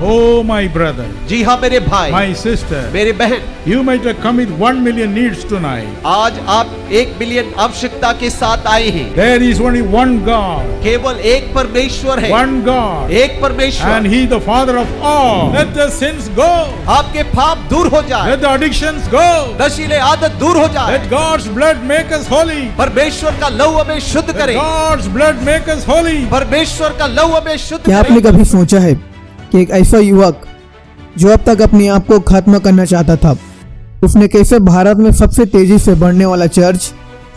Oh, my brother, जी हाँ मेरे भाई, my sister, मेरे बहन, you might have come with 1 million needs tonight. आज आप 1 बिलियन आवश्यकता के साथ आए हैं। There is only one God, केवल एक परमेश्वर है, one God, एक परमेश्वर, and He the Father of all. Let the sins go. आपके पाप दूर हो जाए, Let the addictions go. नशीले आदत दूर हो जाए। Let God's blood make us holy. परमेश्वर का लहू हमें शुद्ध Let करे, God's blood make us holy. परमेश्वर का लहू हमें शुद्ध क्या आपने करे। कभी सोचा है कि एक ऐसा युवक जो अब तक अपने आप को खत्म करना चाहता था, उसने कैसे भारत में सबसे तेजी से बढ़ने वाला चर्च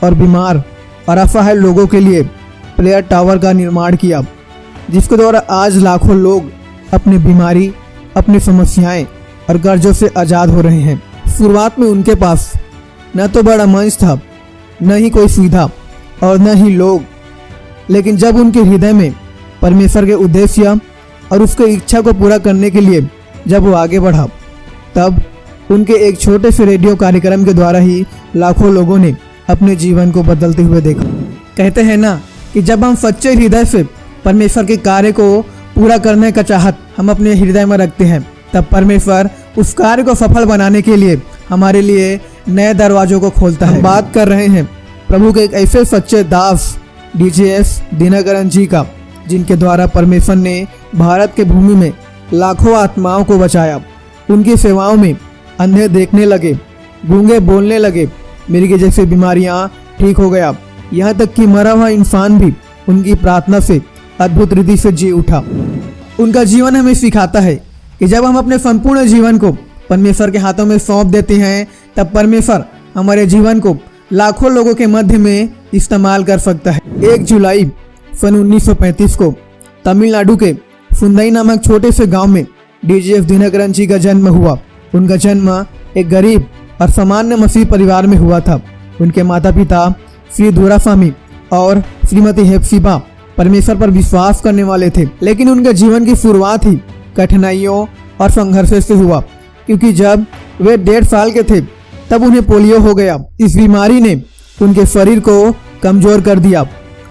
और बीमार और असहाय लोगों के लिए प्रेयर टावर का निर्माण किया, जिसके द्वारा आज लाखों लोग अपनी बीमारी, अपनी समस्याएं और कर्जों से आज़ाद हो रहे हैं। शुरुआत में उनके पास न तो बड़ा मंच था, न ही कोई सुविधा और न ही लोग, लेकिन जब उनके हृदय में परमेश्वर के उद्देश्य और उसके इच्छा को पूरा करने के लिए जब वो आगे बढ़ा, तब उनके एक छोटे से रेडियो कार्यक्रम के द्वारा ही लाखों लोगों ने अपने जीवन को बदलते हुए देखा। कहते हैं ना कि जब हम सच्चे हृदय से परमेश्वर के कार्य को पूरा करने का चाहत हम अपने हृदय में रखते हैं, तब परमेश्वर उस कार्य को सफल बनाने के लिए हमारे लिए नए दरवाजों को खोलता है। बात कर रहे हैं प्रभु के एक ऐसे सच्चे दास DJS दिनकरन जी का, जिनके द्वारा परमेश्वर ने भारत के भूमि में लाखों आत्माओं को बचाया। उनकी सेवाओं में अंधे देखने लगे, गूंगे बोलने लगे, मिर्गी जैसी बीमारियां ठीक हो गया, यहाँ तक कि मरा हुआ इंसान भी उनकी प्रार्थना से अद्भुत रीति से जी उठा। उनका जीवन हमें सिखाता है कि जब हम अपने संपूर्ण जीवन को परमेश्वर के हाथों में सौंप देते हैं, तब परमेश्वर हमारे जीवन को लाखों लोगों के मध्य में इस्तेमाल कर सकता है। 1 जुलाई सन 1935 को तमिलनाडु के सुंदई नामक छोटे से गांव में DJS दिनकरन जी का जन्म हुआ। उनका जन्म एक गरीब और सामान्य मसीह परिवार में हुआ था। उनके माता पिता श्री दुरास्वामी और श्रीमती हेप्सिबा परमेश्वर पर विश्वास करने वाले थे, लेकिन उनके जीवन की शुरुआत ही कठिनाइयों और संघर्ष से हुआ, क्योंकि जब वे 1.5 साल के थे तब उन्हें पोलियो हो गया। इस बीमारी ने उनके शरीर को कमजोर कर दिया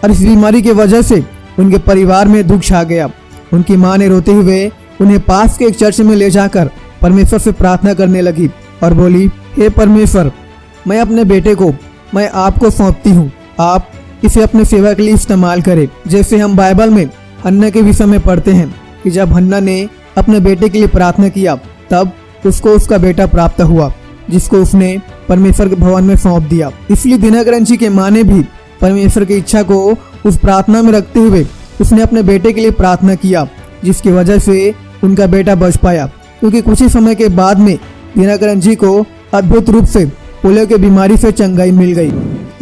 और इस बीमारी की वजह से उनके परिवार में दुख छा गया। उनकी मां ने रोते हुए उन्हें पास के एक चर्च में ले जाकर परमेश्वर से प्रार्थना करने लगी और बोली, हे परमेश्वर, मैं अपने बेटे को मैं आपको सौंपती हूँ, आप इसे अपने सेवा के लिए इस्तेमाल करें। जैसे हम बाइबल में हन्ना के विषय में पढ़ते हैं कि जब हन्ना ने अपने बेटे के लिए प्रार्थना किया, तब उसको उसका बेटा प्राप्त हुआ, जिसको उसने परमेश्वर के भवन में सौंप दिया। इसलिए दिनकरन जी के मां ने भी परमेश्वर की इच्छा को उस प्रार्थना में रखते हुए उसने अपने बेटे के लिए प्रार्थना किया, जिसकी वजह से उनका बेटा बच पाया। क्योंकि कुछ ही समय के बाद में दिनकरन जी को अद्भुत रूप से पोलियो की बीमारी से चंगाई मिल गई।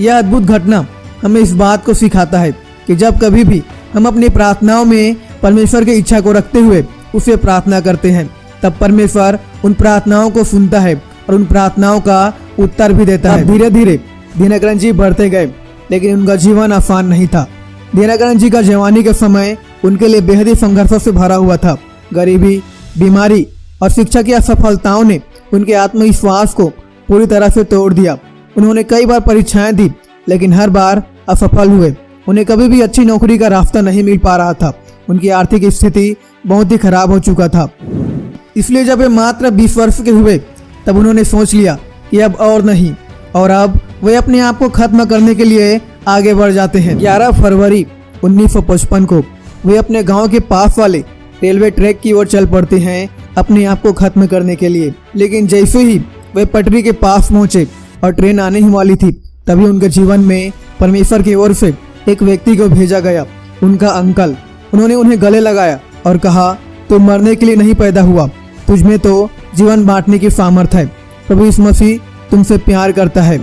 यह अद्भुत घटना हमें इस बात को सिखाता है कि जब कभी भी हम अपनी प्रार्थनाओं में परमेश्वर की इच्छा को रखते हुए उसे प्रार्थना करते हैं, तब परमेश्वर उन प्रार्थनाओं को सुनता है और उन प्रार्थनाओं का उत्तर भी देता है। धीरे धीरे दिनकरन जी बढ़ते गए, लेकिन उनका जीवन आसान नहीं था। दिनकरन जी का जवानी का समय उनके लिए बेहद ही संघर्षों से भरा हुआ था। गरीबी, बीमारी और शिक्षा की असफलताओं ने उनके आत्मविश्वास को पूरी तरह से तोड़ दिया। उन्होंने कई बार परीक्षाएं दी, लेकिन हर बार असफल हुए। उन्हें कभी भी अच्छी नौकरी का रास्ता नहीं मिल पा रहा था। उनकी आर्थिक स्थिति बहुत ही खराब हो चुका था। इसलिए जब वे मात्र 20 वर्ष के हुए, तब उन्होंने सोच लिया कि अब और नहीं, और अब वे अपने आप को खत्म करने के लिए आगे बढ़ जाते हैं। 11 फरवरी 1955 को वे अपने गांव के पास वाले रेलवे ट्रैक की ओर चल पड़ते हैं अपने आप को खत्म करने के लिए। लेकिन जैसे ही वे पटरी के पास पहुंचे और ट्रेन आने ही वाली थी, तभी उनके जीवन में परमेश्वर की ओर से एक व्यक्ति को भेजा गया, उनका अंकल। उन्होंने उन्हें गले लगाया और कहा, तुम मरने के लिए नहीं पैदा हुआ, तुझमें तो जीवन बांटने की सामर्थ्य है। प्रभु यीशु मसीह तुमसे प्यार करता है।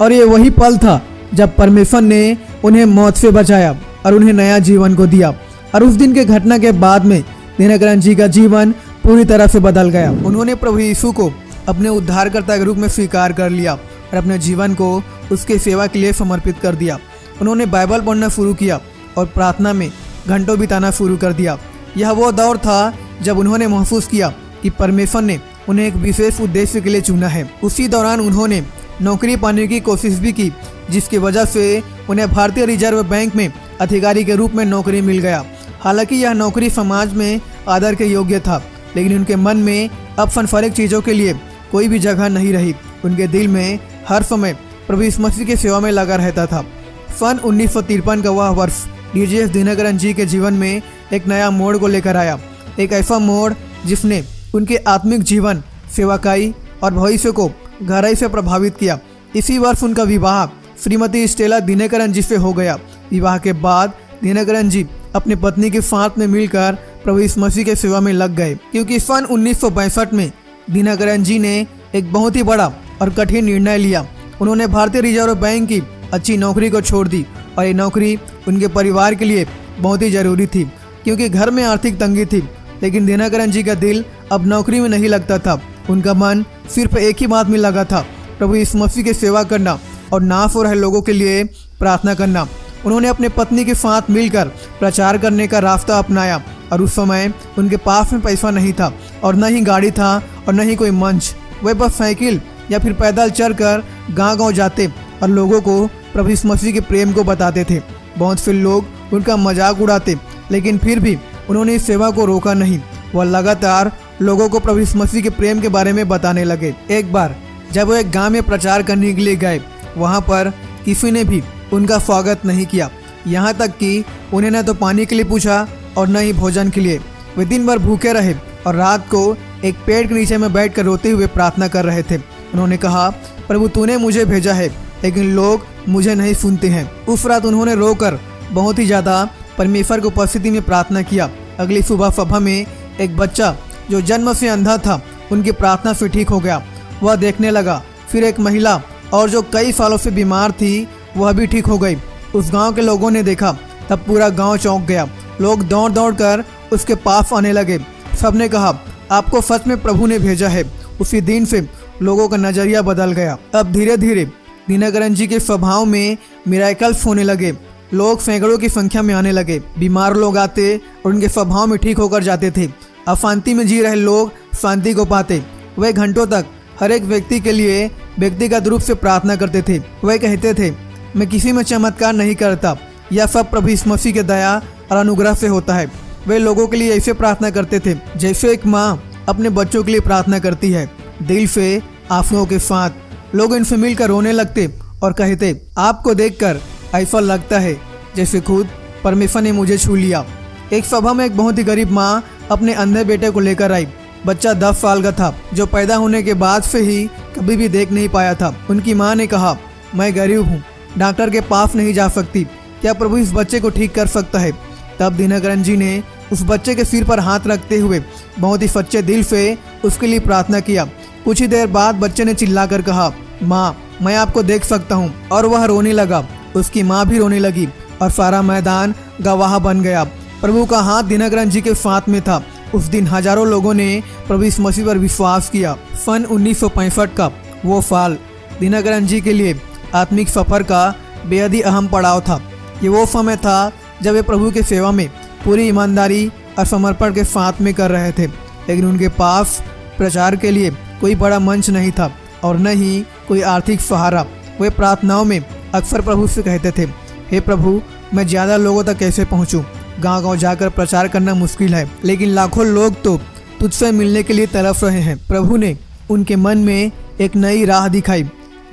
और ये वही पल था जब परमेश्वर ने उन्हें मौत से बचाया और उन्हें नया जीवन को दिया। और उस दिन के घटना के बाद में दिनकरन जी का जीवन पूरी तरह से बदल गया। उन्होंने प्रभु यीशु को अपने उद्धारकर्ता के रूप में स्वीकार कर लिया और अपने जीवन को उसके सेवा के लिए समर्पित कर दिया। उन्होंने बाइबल पढ़ना शुरू किया और प्रार्थना में घंटों बिताना शुरू कर दिया। यह वो दौर था जब उन्होंने महसूस किया कि परमेश्वर ने उन्हें एक विशेष उद्देश्य के लिए चुना है। उसी दौरान उन्होंने नौकरी पाने की कोशिश भी की, जिसकी वजह से उन्हें भारतीय रिजर्व बैंक में अधिकारी के रूप में नौकरी मिल गया। हालांकि यह नौकरी समाज में आदर के योग्य था, लेकिन उनके मन में अब फनफरिक चीज़ों के लिए कोई भी जगह नहीं रही। उनके दिल में हर समय प्रभु यीशु मसीह की सेवा में लगा रहता था। सन 1953 का वह वर्ष डीजीएस दिनकरन जी के जीवन में एक नया मोड़ को लेकर आया, एक ऐसा मोड़ जिसने उनके आत्मिक जीवन, सेवाकाई और भविष्य को गहराई से प्रभावित किया। इसी वर्ष उनका विवाह श्रीमती स्टेला दिनकरन जी से हो गया। विवाह के बाद दिनकरन जी अपनी पत्नी के साथ में मिलकर प्रभु यीशु मसीह के सेवा में लग गए, क्योंकि सन 1962 में दिनकरन जी ने एक बहुत ही बड़ा और कठिन निर्णय लिया। उन्होंने भारतीय रिजर्व बैंक की अच्छी नौकरी को छोड़ दी और ये नौकरी उनके परिवार के लिए बहुत ही जरूरी थी, क्योंकि घर में आर्थिक तंगी थी। लेकिन दिनकरन जी का दिल अब नौकरी में नहीं लगता था। उनका मन सिर्फ एक ही बात में लगा था, प्रभु यीशु मसीह की सेवा करना और नाश हो रहे लोगों के लिए प्रार्थना करना। उन्होंने अपने पत्नी के साथ मिलकर प्रचार करने का रास्ता अपनाया और उस समय उनके पास में पैसा नहीं था और न ही गाड़ी था और न ही कोई मंच। वे बस साइकिल या फिर पैदल चलकर गांव-गांव जाते और लोगों को प्रभु यीशु मसीह के प्रेम को बताते थे। बहुत से लोग उनका मजाक उड़ाते, लेकिन फिर भी उन्होंने इस सेवा को रोका नहीं। वह लगातार लोगों को प्रभु यीशु मसीह के प्रेम के बारे में बताने लगे। एक बार जब वो एक गांव में प्रचार करने के लिए गए, वहां पर किसी ने भी उनका स्वागत नहीं किया, यहाँ तक कि उन्हें न तो पानी के लिए पूछा और न ही भोजन के लिए। वे दिन भर भूखे रहे और रात को एक पेड़ के नीचे में बैठकर रोते हुए प्रार्थना कर रहे थे। उन्होंने कहा, प्रभु तूने मुझे भेजा है, लेकिन लोग मुझे नहीं सुनते हैं। उस रात उन्होंने रोकर बहुत ही ज़्यादा परमेश्वर की उपस्थिति में प्रार्थना किया। अगली सुबह सभा में एक बच्चा जो जन्म से अंधा था, उनकी प्रार्थना से ठीक हो गया। वह देखने लगा। फिर एक महिला और जो कई सालों से बीमार थी, वह भी ठीक हो गई। उस गांव के लोगों ने देखा, तब पूरा गांव चौंक गया। लोग दौड़ दौड़ कर उसके पास आने लगे। सबने कहा, आपको सच में प्रभु ने भेजा है। उसी दिन से लोगों का नजरिया बदल गया। अब धीरे धीरे दिनकरन जी के स्वभाव में मिराकल्स होने लगे। लोग सैकड़ों की संख्या में आने लगे। बीमार लोग आते और उनके स्वभाव में ठीक होकर जाते थे। अशांति में जी रहे लोग शांति को पाते। वे घंटों तक हर एक व्यक्ति के लिए व्यक्तिगत रूप से प्रार्थना करते थे। वे कहते थे, मैं किसी में चमत्कार नहीं करता, यह सब प्रभु यीशु मसीह के दया और अनुग्रह से होता है। वे लोगों के लिए ऐसे प्रार्थना करते थे जैसे एक माँ अपने बच्चों के लिए प्रार्थना करती है, दिल से, आंसुओं के साथ। लोग इनसे मिलकर रोने लगते और कहते, आपको देखकर ऐसा लगता है जैसे खुद परमेश्वर ने मुझे छू लिया। एक सभा में एक बहुत ही गरीब माँ अपने अंधे बेटे को लेकर आई। बच्चा 10 साल का था, जो पैदा होने के बाद से ही कभी भी देख नहीं पाया था। उनकी माँ ने कहा, मैं गरीब हूँ, डॉक्टर के पास नहीं जा सकती, क्या प्रभु इस बच्चे को ठीक कर सकता है? तब दिनकरन जी ने उस बच्चे के सिर पर हाथ रखते हुए बहुत ही सच्चे दिल से उसके लिए प्रार्थना किया। कुछ ही देर बाद बच्चे ने चिल्लाकर कहा, माँ मैं आपको देख सकता हूँ। और वह रोने लगा। उसकी माँ भी रोने लगी और सारा मैदान गवाह बन गया। प्रभु का हाथ दिनकरन जी के साथ में था। उस दिन हजारों लोगों ने प्रभु यीशु मसीह पर विश्वास किया। सन 1965 का वो साल दिनकरन जी के लिए आत्मिक सफर का बेहद ही अहम पड़ाव था। ये वो समय था जब वे प्रभु की सेवा में पूरी ईमानदारी और समर्पण के साथ में कर रहे थे, लेकिन उनके पास प्रचार के लिए कोई बड़ा मंच नहीं था और न ही कोई आर्थिक सहारा। वे प्रार्थनाओं में अक्सर प्रभु से कहते थे, हे प्रभु मैं ज़्यादा लोगों तक कैसे पहुँचूँ? गांव-गांव जाकर प्रचार करना मुश्किल है, लेकिन लाखों लोग तो तुझसे मिलने के लिए तरफ रहे हैं। प्रभु ने उनके मन में एक नई राह दिखाई,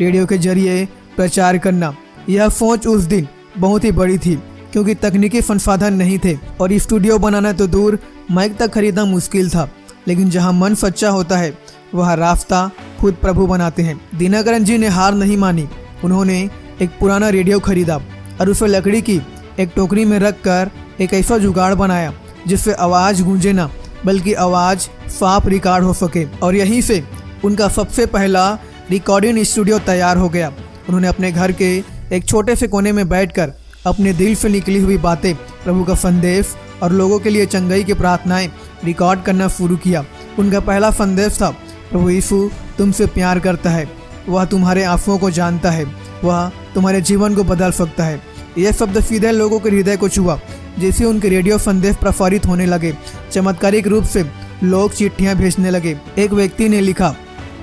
रेडियो के जरिए प्रचार करना। यह सोच उस दिन बहुत ही बड़ी थी, क्योंकि तकनीकी संसाधन नहीं थे और स्टूडियो बनाना तो दूर, माइक तक खरीदना मुश्किल था। लेकिन जहां मन सच्चा होता है, वह रास्ता खुद प्रभु बनाते हैं। दिनकरन जी ने हार नहीं मानी। उन्होंने एक पुराना रेडियो खरीदा और उसे लकड़ी की एक टोकरी में रखकर एक ऐसा जुगाड़ बनाया जिससे आवाज़ गूंजे ना, बल्कि आवाज़ साफ रिकॉर्ड हो सके। और यहीं से उनका सबसे पहला रिकॉर्डिंग स्टूडियो तैयार हो गया। उन्होंने अपने घर के एक छोटे से कोने में बैठकर अपने दिल से निकली हुई बातें, प्रभु का संदेश और लोगों के लिए चंगाई की प्रार्थनाएं रिकॉर्ड करना शुरू किया। उनका पहला संदेश था, प्रभु यीशु तुमसे प्यार करता है, वह तुम्हारे आंसुओं को जानता है, वह तुम्हारे जीवन को बदल सकता है। यह शब्द सीधे लोगों के हृदय को छुआ। जैसे उनके रेडियो संदेश प्रसारित होने लगे, चमत्कारिक रूप से लोग चिट्ठियां भेजने लगे। एक व्यक्ति ने लिखा,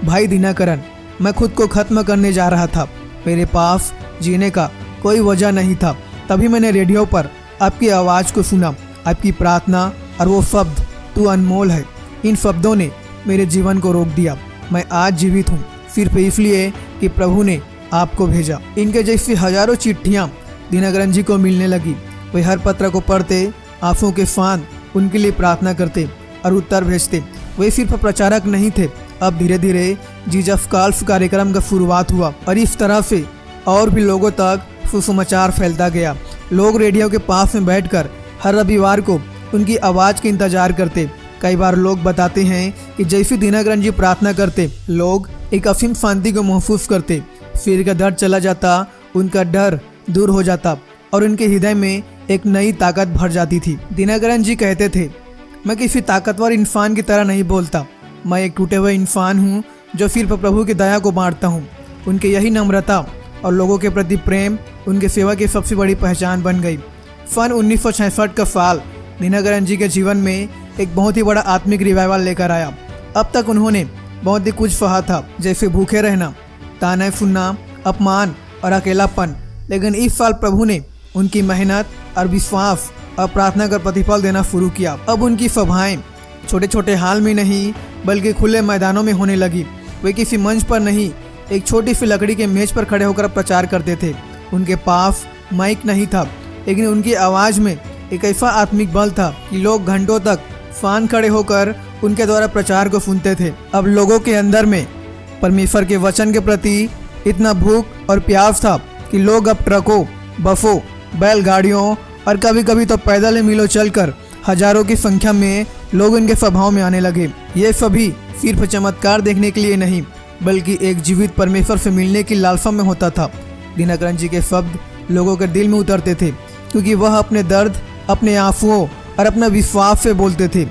भाई दिनकरन, मैं खुद को खत्म करने जा रहा था, मेरे पास जीने का कोई वजह नहीं था। तभी मैंने रेडियो पर आपकी आवाज़ को सुना, आपकी प्रार्थना और वो शब्द तू अनमोल है, इन शब्दों ने मेरे जीवन को रोक दिया। मैं आज जीवित हूँ सिर्फ इसलिए कि प्रभु ने आपको भेजा। इनके जैसी हजारों चिट्ठियाँ दिनकरन जी को मिलने लगी। वे हर पत्र को पढ़ते, आंसुओं के फांद उनके लिए प्रार्थना करते और उत्तर भेजते। वे सिर्फ प्रचारक नहीं थे, अब धीरे धीरे जीसस कॉल्स कार्यक्रम का शुरुआत हुआ और इस तरह से और भी लोगों तक सुसमाचार फैलता गया। लोग रेडियो के पास में बैठकर हर रविवार को उनकी आवाज़ का इंतजार करते। कई बार लोग बताते हैं कि जैसे दिनकरन जी प्रार्थना करते, लोग एक असीम शांति को महसूस करते। सिर का दर्द चला जाता, उनका डर दूर हो जाता और उनके हृदय में एक नई ताकत भर जाती थी। दिनकरन जी कहते थे, मैं किसी ताकतवर इंसान की तरह नहीं बोलता, मैं एक टूटे हुए इंसान हूँ जो सिर्फ प्रभु की दया को बांटता हूँ। उनके यही नम्रता और लोगों के प्रति प्रेम उनके सेवा की सबसे बड़ी पहचान बन गई। सन 1966 का साल दिनकरन जी के जीवन में एक बहुत ही बड़ा आत्मिक रिवाइवल लेकर आया। अब तक उन्होंने बहुत ही कुछ सहा था, जैसे भूखे रहना, ताने सुनना, अपमान और अकेलापन, लेकिन इस साल प्रभु ने उनकी मेहनत और विश्वास और प्रार्थना का प्रतिफल देना शुरू किया। अब उनकी सभाएं छोटे छोटे हाल में नहीं बल्कि खुले मैदानों में होने लगी। वे किसी मंच पर नहीं, एक छोटी सी लकड़ी के मेज पर खड़े होकर प्रचार करते थे। उनके पास माइक नहीं था, लेकिन उनकी आवाज़ में एक ऐसा आत्मिक बल था कि लोग घंटों तक फान खड़े होकर उनके द्वारा प्रचार को सुनते थे। अब लोगों के अंदर में परमेश्वर के वचन के प्रति इतना भूख और प्यास था कि लोग अब ट्रकों, बसों, बैलगाड़ियों और कभी कभी तो पैदल ही मीलों चलकर हजारों की संख्या में लोग उनके सभाओं में आने लगे। ये सभी सिर्फ चमत्कार देखने के लिए नहीं बल्कि एक जीवित परमेश्वर से मिलने की लालसा में होता था। दिनकरन जी के शब्द लोगों के दिल में उतरते थे क्योंकि वह अपने दर्द, अपने आंसुओं और अपना विश्वास से बोलते थे।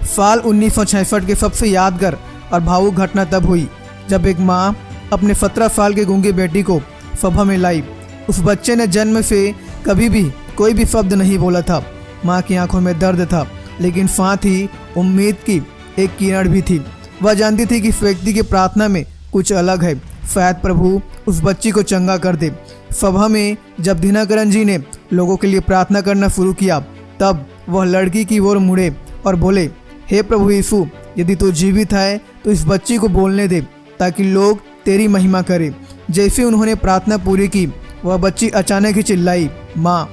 साल 1966 के सबसे यादगार और भावुक घटना तब हुई जब एक माँ अपने 17 साल के गूंगी बेटी को सभा में लाई। उस बच्चे ने जन्म से कभी भी कोई भी शब्द नहीं बोला था। माँ की आंखों में दर्द था, लेकिन साथ ही उम्मीद की एक किरण भी थी। वह जानती थी कि इस व्यक्ति की प्रार्थना में कुछ अलग है, शायद प्रभु उस बच्ची को चंगा कर दे। सभा में जब दिनकरन जी ने लोगों के लिए प्रार्थना करना शुरू किया, तब वह लड़की की ओर मुड़े और बोले, हे प्रभु यीशु, यदि तू जीवित है तो इस बच्ची को बोलने दे ताकि लोग तेरी महिमा करें। जैसे उन्होंने प्रार्थना पूरी की, वह बच्ची अचानक ही चिल्लाई, माँ।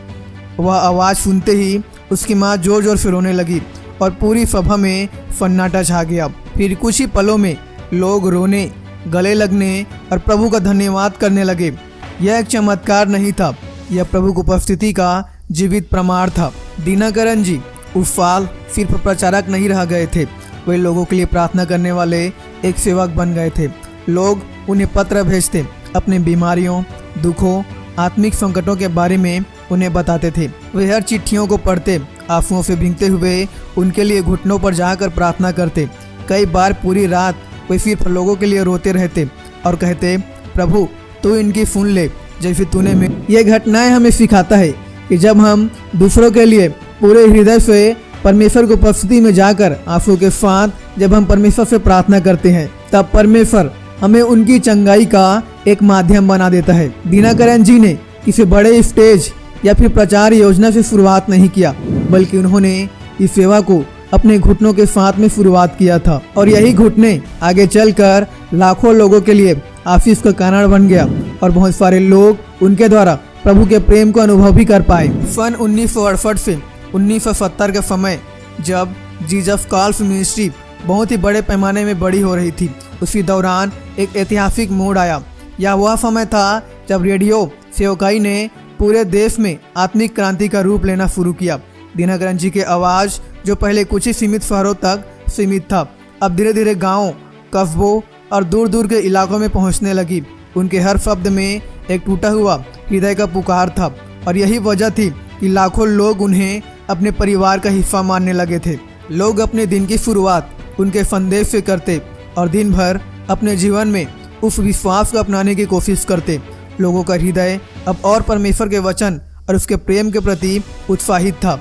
वह आवाज़ सुनते ही उसकी माँ जोर जोर से रोने लगी और पूरी सभा में सन्नाटा छा गया। फिर कुछ ही पलों में लोग रोने, गले लगने और प्रभु का धन्यवाद करने लगे। यह एक चमत्कार नहीं था, यह प्रभु की उपस्थिति का जीवित प्रमाण था। दिनकरन जी उस साल सिर्फ प्रचारक नहीं रह गए थे, वे लोगों के लिए प्रार्थना करने वाले एक सेवक बन गए थे। लोग उन्हें पत्र भेजते, अपनी बीमारियों, दुखों, आत्मिक संकटों के बारे में उन्हें बताते थे। वे हर चिट्ठियों को पढ़ते, आंसुओं से भीगते हुए उनके लिए घुटनों पर जाकर प्रार्थना करते। कई बार पूरी रात वे सिर्फ लोगों के लिए रोते रहते और कहते, प्रभु तू इनकी सुन ले जैसे तूने में। ये घटनाएं हमें सिखाता है कि जब हम दूसरों के लिए पूरे हृदय से परमेश्वर की उपस्थिति में जाकर आंसू के साथ जब हम परमेश्वर से प्रार्थना करते हैं, तब परमेश्वर हमें उनकी चंगाई का एक माध्यम बना देता है। दिनकरन जी ने किसी बड़े स्टेज या फिर प्रचार योजना से शुरुआत नहीं किया, बल्कि उन्होंने इस सेवा को अपने घुटनों के साथ में शुरुआत किया था और यही घुटने आगे चलकर लाखों लोगों के लिए आशीष का कारण बन गया और बहुत सारे लोग उनके द्वारा प्रभु के प्रेम को अनुभव भी कर पाए। सन 1968 से 1970 के समय जब जीसस कॉल्स मिनिस्ट्री बहुत ही बड़े पैमाने में बड़ी हो रही थी, उसी दौरान एक ऐतिहासिक मोड़ आया। यह वह समय था जब रेडियो सेवकाई ने पूरे देश में आत्मिक क्रांति का रूप लेना शुरू किया। दिनकरन जी की आवाज़ जो पहले कुछ ही सीमित शहरों तक सीमित था, अब धीरे धीरे गाँव, कस्बों और दूर दूर के इलाकों में पहुंचने लगी। उनके हर शब्द में एक टूटा हुआ हृदय का पुकार था और यही वजह थी कि लाखों लोग उन्हें अपने परिवार का हिस्सा मानने लगे थे। लोग अपने दिन की शुरुआत उनके संदेश से करते और दिन भर अपने जीवन में उस विश्वास को अपनाने की कोशिश करते। लोगों का हृदय अब और परमेश्वर के वचन और उसके प्रेम के प्रति उत्साहित था।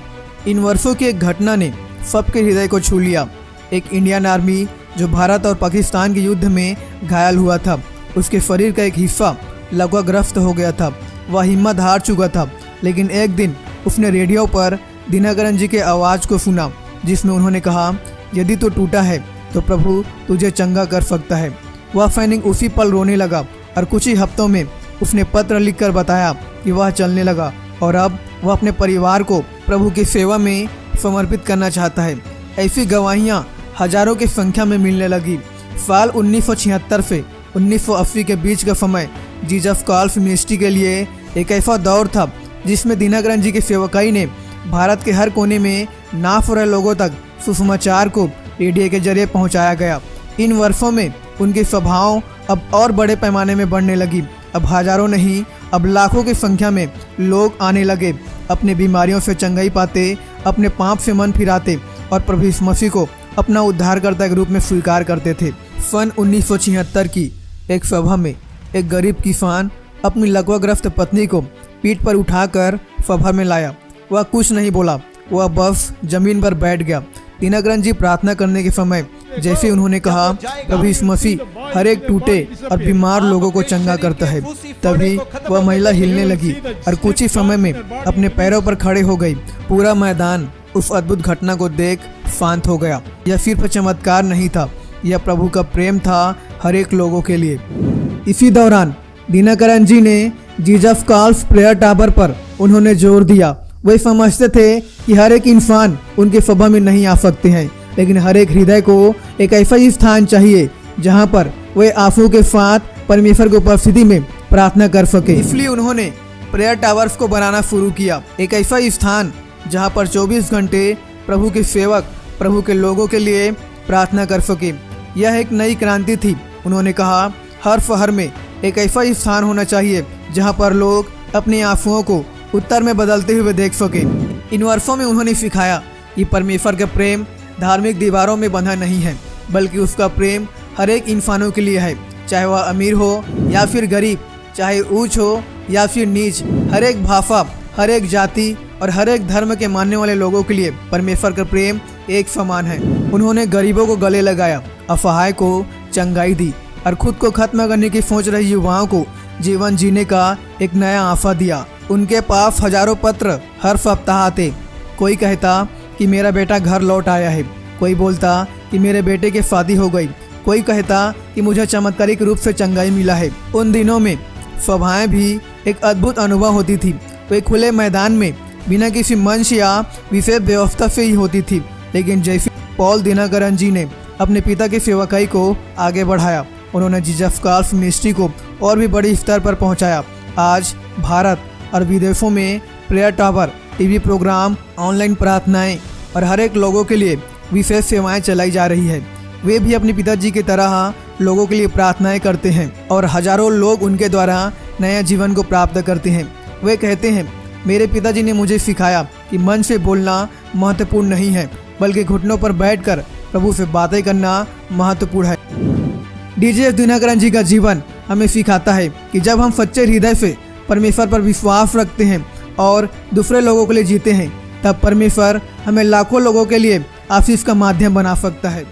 इन वर्षों की एक घटना ने सबके हृदय को छू लिया। एक इंडियन आर्मी जो भारत और पाकिस्तान के युद्ध में घायल हुआ था, उसके शरीर का एक हिस्सा लकवाग्रस्त हो गया था। वह हिम्मत हार चुका था, लेकिन एक दिन उसने रेडियो पर दिनकरन जी के आवाज़ को सुना, जिसमें उन्होंने कहा, यदि तू टूटा है तो प्रभु तुझे चंगा कर सकता है। वह सैनिक उसी पल रोने लगा और कुछ ही हफ्तों में उसने पत्र लिखकर बताया कि वह चलने लगा और अब वह अपने परिवार को प्रभु की सेवा में समर्पित करना चाहता है। ऐसी गवाहियाँ हजारों की संख्या में मिलने लगी। साल 1976 से 1980 के बीच का समय जीसस कॉल्स मिनिस्ट्री के लिए एक ऐसा दौर था जिसमें दिनकरन जी की सेवकाई ने भारत के हर कोने में ना रहे लोगों तक सुसमाचार को रेडियो के जरिए पहुंचाया गया। इन वर्षों में उनकी सभाओं अब और बड़े पैमाने में बढ़ने लगी। अब हजारों नहीं, अब लाखों की संख्या में लोग आने लगे, अपने बीमारियों से चंगाई पाते, अपने पाप से मन फिराते और प्रभु यीशु मसीह को अपना उद्धारकर्ता के रूप में स्वीकार करते थे। सन 1976 की एक सभा में एक गरीब किसान अपनी लकवाग्रस्त पत्नी को पीठ पर उठाकर सभा में लाया। वह कुछ नहीं बोला, वह बस जमीन पर बैठ गया। दिनकरन जी प्रार्थना करने के समय जैसे उन्होंने कहा, प्रभु यीशु मसीह हर एक टूटे और बीमार लोगों को चंगा करता है, तभी वह महिला हिलने लगी और कुछ ही समय में अपने पैरों पर खड़े हो गई। पूरा मैदान उस अद्भुत घटना को देख शांत हो गया। यह सिर्फ चमत्कार नहीं था, यह प्रभु का प्रेम था हर एक लोगों के लिए। इसी दौरान दिनकरन जी ने जीसस कॉल्स प्रेयर टावर पर उन्होंने जोर दिया। वे समझते थे कि हर एक इंसान उनके सभा में नहीं आ सकते हैं, लेकिन हर एक हृदय को एक ऐसा ही स्थान चाहिए जहां पर वे आंसू के साथ परमेश्वर की उपस्थिति में प्रार्थना कर सके। इसलिए उन्होंने प्रेयर टावर्स को बनाना शुरू किया, एक ऐसा ही स्थान जहां पर 24 घंटे प्रभु के सेवक प्रभु के लोगों के लिए प्रार्थना कर सके। यह एक नई क्रांति थी। उन्होंने कहा, हर शहर में एक ऐसा ही स्थान होना चाहिए जहां पर लोग अपनी आंसुओं को उत्तर में बदलते हुए देख सके। इन वर्षों में उन्होंने सिखाया कि परमेश्वर का प्रेम धार्मिक दीवारों में बंधा नहीं है, बल्कि उसका प्रेम हर एक इंसानों के लिए है, चाहे वह अमीर हो या फिर गरीब, चाहे ऊंच हो या फिर नीच, हर एक भाषा, हर एक जाति और हर एक धर्म के मानने वाले लोगों के लिए परमेश्वर का प्रेम एक समान है। उन्होंने गरीबों को गले लगाया, असहाय को चंगाई दी और खुद को खत्म करने की सोच रहे युवाओं को जीवन जीने का एक नया आशा दिया। उनके पास हजारों पत्र हर सप्ताह आते। कोई कहता कि मेरा बेटा घर लौट आया है, कोई बोलता कि मेरे बेटे की शादी हो गई, कोई कहता कि मुझे चमत्कारिक रूप से चंगाई मिला है। उन दिनों में सभाएं भी एक अद्भुत अनुभव होती थी। वे खुले मैदान में बिना किसी मंच या विशेष व्यवस्था से ही होती थी। लेकिन जैसे पॉल दिनकरन जी ने अपने पिता की सेवकाई को आगे बढ़ाया, उन्होंने जीसस कॉल्स मिनिस्ट्री को और भी बड़ी स्तर पर पहुंचाया। आज भारत और विदेशों में prayer tower, TV program, online प्रार्थनाएं और हर एक लोगों के लिए विशेष सेवाएं चलाई जा रही है। वे भी अपने पिताजी की तरह लोगों के लिए प्रार्थनाएं करते हैं और हजारों लोग उनके द्वारा नया जीवन को प्राप्त करते हैं। वे कहते हैं, मेरे पिताजी ने मुझे सिखाया कि मन से बोलना महत्वपूर्ण नहीं है, बल्कि घुटनों पर बैठकर प्रभु से बातें करना महत्वपूर्ण है। डीजे दिनकरन जी का जीवन हमें सिखाता है कि जब हम सच्चे हृदय से परमेश्वर पर विश्वास रखते हैं और दूसरे लोगों के लिए जीते हैं, तब परमेश्वर हमें लाखों लोगों के लिए आशीष का माध्यम बना सकता है।